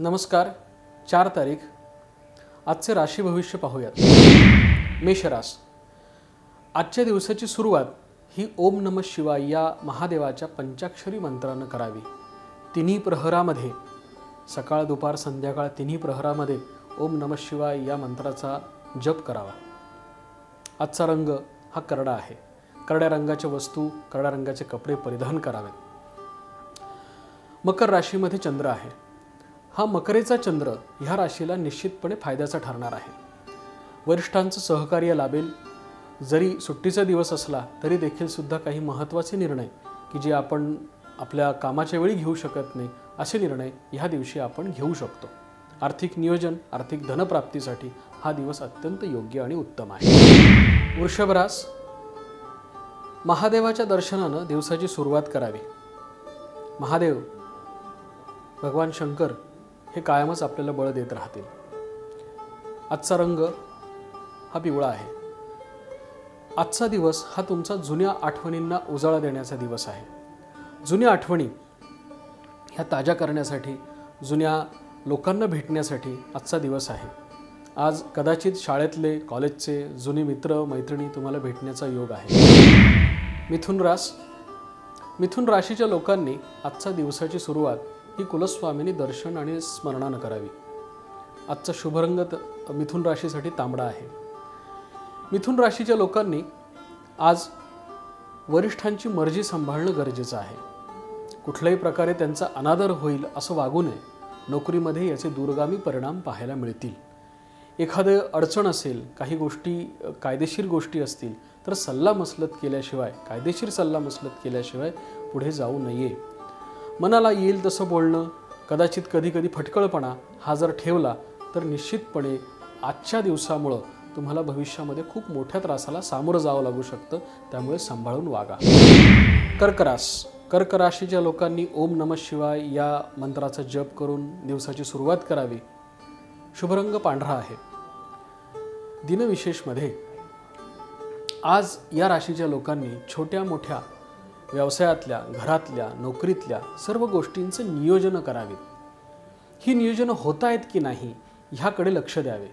नमस्कार. 4 तारीख आजचे राशी भविष्य पाहूयात. मेष रास. आजच्या दिवसाची सुरुवात ही ओम नमः शिवाय या महादेवाच्या पंचाक्षरी मंत्राने करावी. तिन्ही प्रहरामध्ये सकाळ दुपार संध्याकाळ तिन्ही प्रहरामध्ये ओम नमः शिवाय या मंत्राचा जप करावा. आजचा रंग हा करडा आहे. करड्या रंगाच्या वस्तू करड्या रंगाचे कपडे परिधान करावेत. मकर राशीमध्ये चंद्र आहे. हा मकरेचा चंद्र ह्या राशीला निश्चितपणे फायद्याचा ठरणार आहे. वरिष्ठांचं सहकार्य लाभेल. जरी सुट्टीचा दिवस असला तरी देखील सुद्धा काही महत्त्वाचे निर्णय की जे आपण आपल्या कामाच्या वेळी घेऊ शकत नाही असे निर्णय ह्या दिवशी आपण घेऊ शकतो. आर्थिक नियोजन आर्थिक धनप्राप्तीसाठी हा दिवस अत्यंत योग्य आणि उत्तम आहे. वृषभ रास. महादेवाच्या दर्शनानं दिवसाची सुरुवात करावी. महादेव भगवान शंकर हे कायमच आपल्याला बळ देत राहतील. आजचा रंग हा पिवळा आहे. आजचा दिवस हा तुमचा जुन्या आठवणींना उजाळा देण्याचा दिवस आहे. जुन्या आठवणी ह्या ताज्या करण्यासाठी जुन्या लोकांना भेटण्यासाठी आजचा दिवस आहे. आज कदाचित शाळेतले कॉलेजचे जुने मित्र मैत्रिणी तुम्हाला भेटण्याचा योग आहे. मिथुन रास. मिथुन राशीच्या लोकांनी आजच्या दिवसाची सुरुवात ही कुलस्वामिनी दर्शन आणि स्मरणानं करावी. आजचा शुभरंग मिथुन राशीसाठी तांबडा आहे. मिथुन राशीच्या लोकांनी आज वरिष्ठांची मर्जी सांभाळणं गरजेचं आहे. कुठल्याही प्रकारे त्यांचा अनादर होईल असं वागू नये. नोकरीमध्ये याचे दूरगामी परिणाम पाहायला मिळतील. एखादं अडचण असेल काही गोष्टी कायदेशीर गोष्टी असतील तर कायदेशीर सल्ला मसलत केल्याशिवाय पुढे जाऊ नये. मनाला येईल तसं बोलणं कदाचित कधी फटकळपणा हा जर ठेवला तर निश्चितपणे आजच्या दिवसामुळं तुम्हाला भविष्यामध्ये खूप मोठ्या त्रासाला सामोरं जावं लागू शकतं. त्यामुळे सांभाळून वागा. कर्क रास. कर्क राशीच्या लोकांनी ओम नमः शिवाय या मंत्राचा जप करून दिवसाची सुरुवात करावी. शुभरंग पांढरा आहे. दिनविशेषमध्ये आज या राशीच्या लोकांनी छोट्या मोठ्या व्यवसायातल्या घरातल्या नोकरीतल्या सर्व गोष्टींचं नियोजन करावे. ही नियोजनं होत आहेत की नाही ह्याकडे लक्ष द्यावे.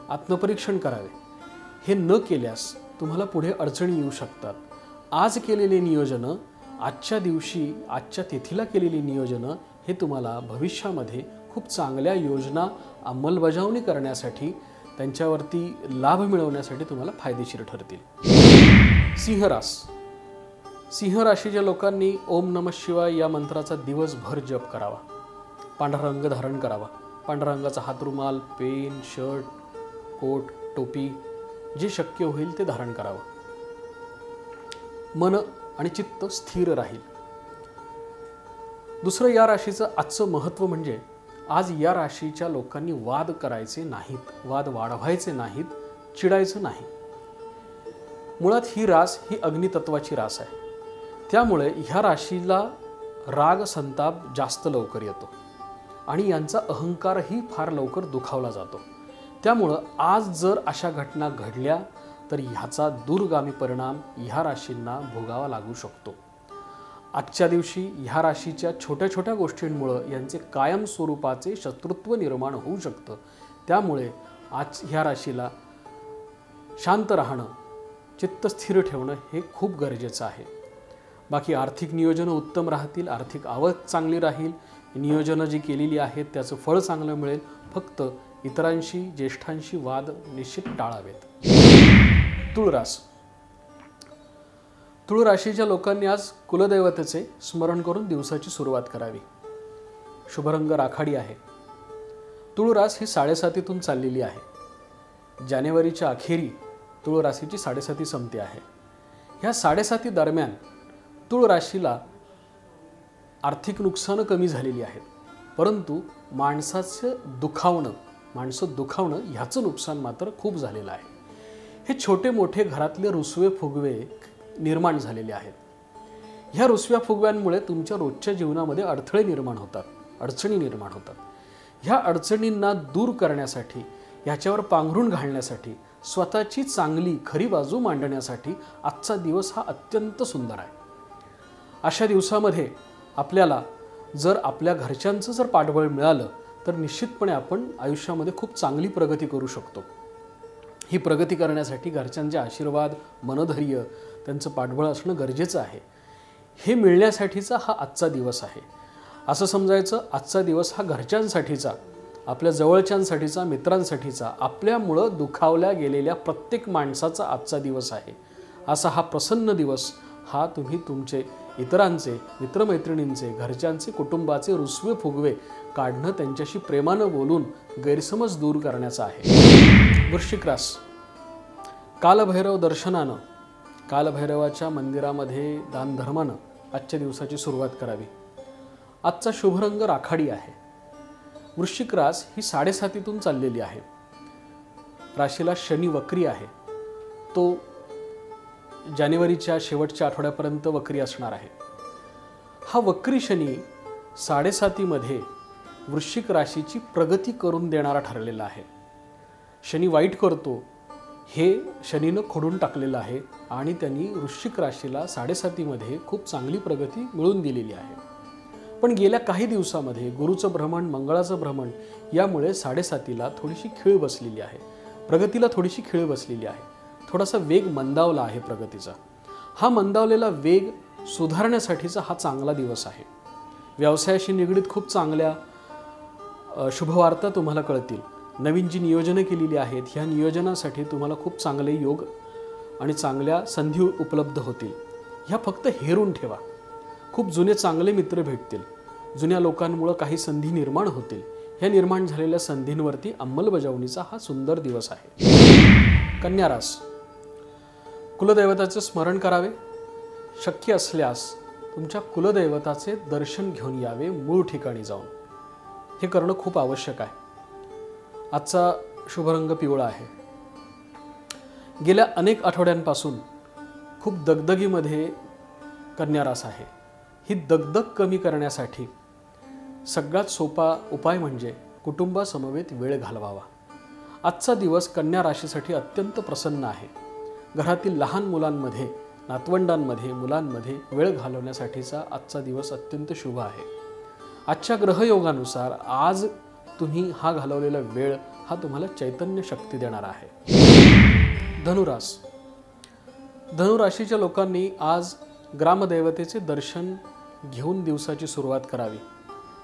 आत्मपरीक्षण करावे. हे न केल्यास तुम्हाला पुढे अडचणी येऊ शकतात. आज केलेली नियोजनं आजच्या दिवशी आजच्या तिथीला केलेली नियोजनं हे तुम्हाला भविष्यामध्ये खूप चांगल्या योजना अंमलबजावणी करण्यासाठी त्यांच्यावरती लाभ मिळवण्यासाठी तुम्हाला फायदेशीर ठरतील. सिंह रास. सिंह राशीच्या लोकांनी ओम नमः शिवाय या मंत्राचा दिवसभर जप करावा. पांढरा रंग धारण करावा. पांढऱ्या रंगाचा हातरुमाल पेन शर्ट कोट टोपी जे शक्य होईल ते धारण करावं. मन आणि चित्त स्थिर राहील. दुसरं या राशीचं आजचं महत्त्व म्हणजे आज या राशीच्या लोकांनी वाद करायचे नाहीत. वाद वाढवायचे नाहीत. चिडायचं नाही. मुळात ही रास ही अग्नितत्वाची रास आहे. त्यामुळे ह्या राशीला राग संताप जास्त लवकर येतो आणि यांचा अहंकारही फार लवकर दुखावला जातो. त्यामुळं आज जर अशा घटना घडल्या तर ह्याचा दूरगामी परिणाम ह्या राशींना भोगावा लागू शकतो. आजच्या दिवशी ह्या राशीच्या छोट्या छोट्या गोष्टींमुळं यांचे कायम स्वरूपाचे शत्रुत्व निर्माण होऊ शकतं. त्यामुळे आज ह्या राशीला शांत राहणं चित्त स्थिर ठेवणं हे खूप गरजेचं आहे. बाकी आर्थिक नियोजनं उत्तम राहतील. आर्थिक आवक चांगली राहील. नियोजनं जी केलेली आहेत त्याचं फळ चांगलं मिळेल. फक्त इतरांशी ज्येष्ठांशी वाद निश्चित टाळावेत. तुळ रास. तुळ राशीच्या लोकांनी आज कुलदैवतेचे स्मरण करून दिवसाची सुरुवात करावी. शुभरंग राखाडी आहे. तुळ रास ही 7.5 चाललेली आहे. जानेवारीच्या अखेरी तुळ राशीची 7.5 संपते आहे. ह्या 7.5 दरम्यान तुळ राशीला आर्थिक नुकसानं कमी झालेली आहेत. परंतु माणसं दुखावणं ह्याचं नुकसान मात्र खूप झालेलं आहे. हे छोटे मोठे घरातले रुसवे फुगवे निर्माण झालेले आहेत. ह्या रुसव्या फुगव्यांमुळे तुमच्या रोजच्या जीवनामध्ये अडचणी निर्माण होतात. ह्या अडचणींना दूर करण्यासाठी ह्याच्यावर पांघरून घालण्यासाठी स्वतःची चांगली खरी बाजू मांडण्यासाठी आजचा दिवस हा अत्यंत सुंदर आहे. अशा दिवसामध्ये आपल्याला जर आपल्या घरच्यांचं जर पाठबळ मिळालं तर निश्चितपणे आपण आयुष्यामध्ये खूप चांगली प्रगती करू शकतो। ही प्रगती करण्यासाठी घरच्यांचे आशीर्वाद, मनधैर्य, त्यांचं पाठबळ असणं गरजेचं आहे। हे मिळण्यासाठीचा हा आजचा दिवस आहे। असं समजायचं आजचा दिवस हा घरच्यांसाठीचा, आपल्या जवळच्यांसाठीचा, मित्रांसाठीचा, आपल्यामुळं दुखावल्या गेलेल्या प्रत्येक माणसाचा आजचा दिवस आहे। असा हा प्रसन्न दिवस हा तुम्ही तुमचे इतरांचे, मित्रमैत्रिणींचे, घरच्यांचे, कुटुंबाचे रुसवे फुगवे काढणं, त्यांच्याशी प्रेमानं बोलून गैरसमज दूर करण्याचा आहे। वृश्चिक रास, कालभैरव दर्शनानं, कालभैरवाच्या मंदिरामध्ये दानधर्मानं आजच्या दिवसाची सुरुवात करावी। आजचा शुभ रंग राखाडी आहे। वृश्चिक रास ही 7.5 चाललेली आहे। राशीला शनी वक्री आहे, तो जानेवारीच्या शेवटच्या आठवड्यापर्यंत वक्री असणार आहे। हा वक्री शनी 7.5 वृश्चिक राशीची प्रगती करून देणारा ठरलेला आहे। शनी वाईट करतो हे शनीनं खोडून टाकलेलं आहे आणि त्यांनी वृश्चिक राशीला 7.5 खूप चांगली प्रगती मिळवून दिलेली आहे। पण गेल्या काही दिवसामध्ये गुरुचं भ्रमण, मंगळाचं भ्रमण यामुळे 7.5ला थोडीशी खीळ बसलेली आहे, प्रगतीला थोडीशी खीळ बसलेली आहे। थोडासा वेग मंदावला आहे प्रगतीचा। हा मंदावलेला वेग सुधारण्यासाठीचा हा चांगला दिवस आहे। व्यवसायाशी निगडीत खूप चांगल्या शुभवार्ता तुम्हाला कळतील। नवीन जी नियोजनं केलेली आहेत ह्या नियोजनासाठी तुम्हाला खूप चांगले योग आणि चांगल्या संधी उपलब्ध होतील। ह्या फक्त हेरून ठेवा। खूप जुने चांगले मित्र भेटतील। जुन्या लोकांमुळे काही संधी निर्माण होतील। ह्या निर्माण झालेल्या संधींवरती अंमलबजावणीचा हा सुंदर दिवस आहे। कन्या रास, कुलदैवताचे स्मरण करावे। शक्य असल्यास तुमच्या कुलदैवताचे दर्शन घेऊन यावे मूळ ठिकाणी जाऊन। हे करणं खूप आवश्यक आहे। आजचा शुभ रंग पिवळा आहे। गेल्या अनेक आठवड्यांपासून खूप दगदगीमध्ये कन्या रास आहे। ही दगदग कमी करण्यासाठी सगळ्यात सोपा उपाय म्हणजे कुटुंबासमवेत वेळ घालवावा। आजचा दिवस कन्या राशीसाठी अत्यंत प्रसन्न आहे। घरातील लहान मुलांमध्ये, नातवंडांमध्ये, मुलांमध्ये वेळ घालवण्यासाठीचा आजचा दिवस अत्यंत शुभ आहे। आजच्या ग्रहयोगानुसार आज तुम्ही हा घालवलेला वेळ हा तुम्हाला चैतन्य शक्ती देणारा आहे। धनुरास, धनुराशीच्या लोकांनी आज ग्रामदैवतेचे दर्शन घेऊन दिवसाची सुरुवात करावी।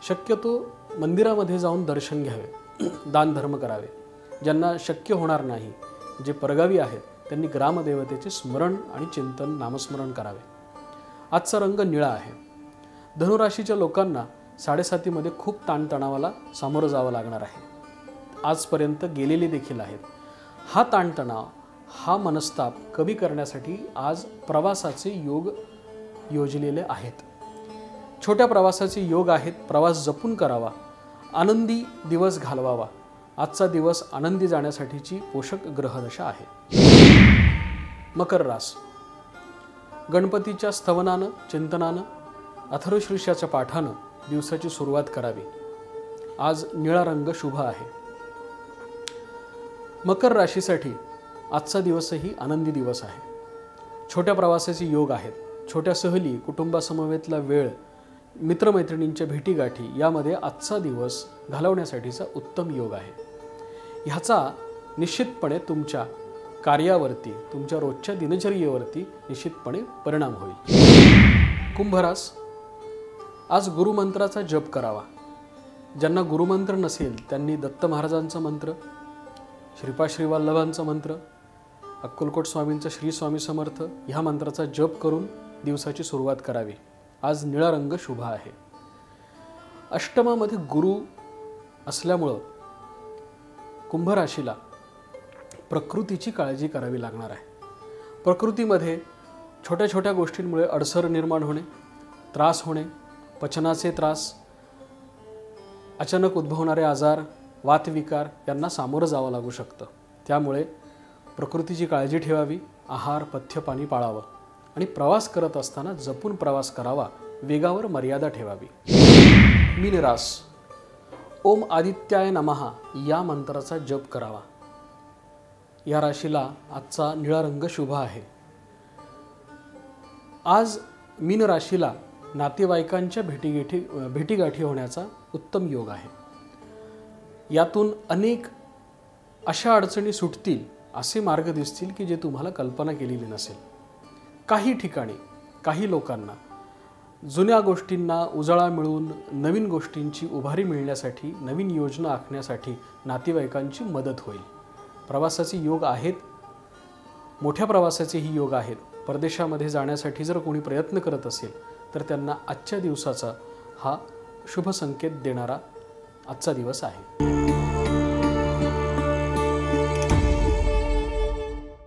शक्यतो मंदिरामध्ये जाऊन दर्शन घ्यावे, दानधर्म करावे। ज्यांना शक्य होणार नाही, जे परगावी आहेत, त्यांनी ग्रामदेवतेचे स्मरण आणि चिंतन, नामस्मरण करावे। आजचा रंग निळा आहे। धनुराशीच्या लोकांना 7.5 खूप ताणतणावाला सामोरं जावं लागणार आहे। आजपर्यंत गेलेले देखील आहेत। हा ताणतणाव, हा मनस्ताप कमी करण्यासाठी आज प्रवासाचे योग योजलेले आहेत। छोट्या प्रवासाचे योग आहेत। प्रवास जपून करावा, आनंदी दिवस घालवावा। आजचा दिवस आनंदी जाण्यासाठीची पोषक ग्रहदशा आहे। मकर रास, गणपतीच्या स्तवनानं, चिंतनानं, अथर्वशीर्षाच्या पाठानं दिवसाची सुरुवात करावी। आज निळा रंग शुभ आहे। मकर राशीसाठी आजचा दिवसही आनंदी दिवस आहे। छोट्या प्रवासाचे योग आहेत। छोट्या सहली, कुटुंबासमवेतला वेळ, मित्रमैत्रिणींच्या भेटीगाठी यामध्ये आजचा दिवस घालवण्यासाठीचा उत्तम योग आहे। ह्याचा निश्चितपणे तुमच्या कार्यावरती, तुमच्या रोजच्या दिनचर्येवरती निश्चितपणे परिणाम होईल। कुंभ रास, आज गुरुमंत्राचा जप करावा। ज्यांना गुरुमंत्र नसेल त्यांनी दत्त महाराजांचा मंत्र, श्रीपाद श्रीवल्लभांचा मंत्र, अक्कलकोट स्वामींचा श्री स्वामी समर्थ ह्या मंत्राचा जप करून दिवसाची सुरुवात करावी। आज निळा रंग शुभ आहे। अष्टमामध्ये गुरु असल्यामुळं कुंभ राशीला प्रकृतीची काळजी करावी लागणार आहे। प्रकृतीमध्ये छोट्या छोट्या गोष्टींमुळे अडसर निर्माण होणे, त्रास होणे, पचनाचे त्रास, अचानक उद्भवणारे आजार, वातविकार यांना सामोरं जावं लागू शकतं। त्यामुळे प्रकृतीची काळजी ठेवावी, आहार, पथ्य, पाणी पाळावं आणि प्रवास करत असताना जपून प्रवास करावा, वेगावर मर्यादा ठेवावी। मीन रास, ओम आदित्याय नमः या मंत्राचा जप करावा। या राशीला आजचा निळा रंग शुभ आहे। आज मीन राशीला नातेवाईकांच्या भेटीगाठी होण्याचा उत्तम योग आहे। यातून अनेक अशा अडचणी सुटतील, असे मार्ग दिसतील की जे तुम्हाला कल्पना केलेली नसेल. काही ठिकाणी काही लोकांना जुन्या गोष्टींना उजाळा मिळवून नवीन गोष्टींची उभारी मिळण्यासाठी, नवीन योजना आखण्यासाठी नातेवाईकांची मदत होईल. प्रवासाचे योग आहेत, मोठ्या प्रवासाचेही योग आहेत. परदेशामध्ये जाण्यासाठी जर कोणी प्रयत्न करत असेल तर त्यांना आजच्या दिवसाचा हा शुभ संकेत देणारा आजचा दिवस आहे.